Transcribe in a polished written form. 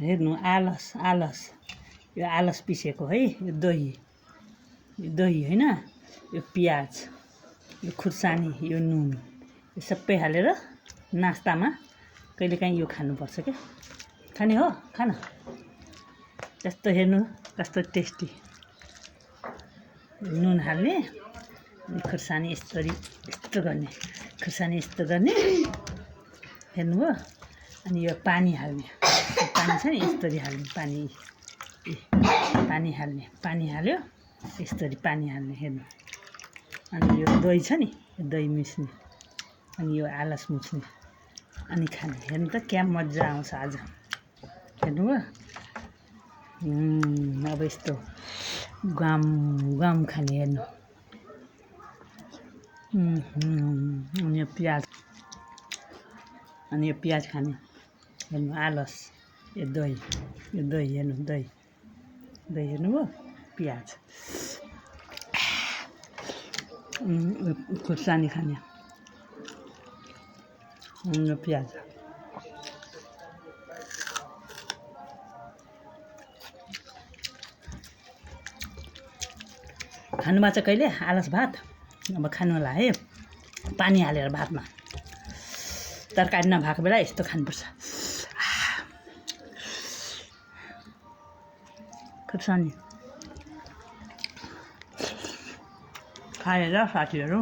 हेर्नु आलस यो आलस पिसेको है, यो दही होइन, यो प्याज, यो खुर्सानी, यो नुन, यो सबै हालेर नास्तामा कहिलेकाहीँ यो खानुपर्छ क्या। खाने हो खान, कस्तो हेर्नु कस्तो टेस्टी। नुन हाल्ने, खुर्सानी यस्तो गर्ने, खुर्सानी यस्तो गर्ने, हेर्नुभयो। अनि यो पानी हाल्ने, पानी छ नि यस्तरी हाल्ने, पानी हाल्ने, पानी हाल्यो यस्तरी पानी हाल्ने, हेर्नु। अनि यो दही छ नि, दही मिस्ने, अनि यो आलस मुछ्ने, अनि खाने। हेर्नु त क्या मजा आउँछ आज, हेर्नुभयो। अब यस्तो गाम खाने, हेर्नु। अनि यो प्याज खाने, हेर्नु। आलस, यो दही हेर्नु, दही हेर्नुभयो। प्याज, खुर्सानी खाने, यो प्याज। खानुभएको छ कहिले आलस भात? अब खानु होला है, पानी हालेर भातमा। तरकारी नभएको बेला यस्तो खानुपर्छ। खुर्सानी खाएर साथीहरू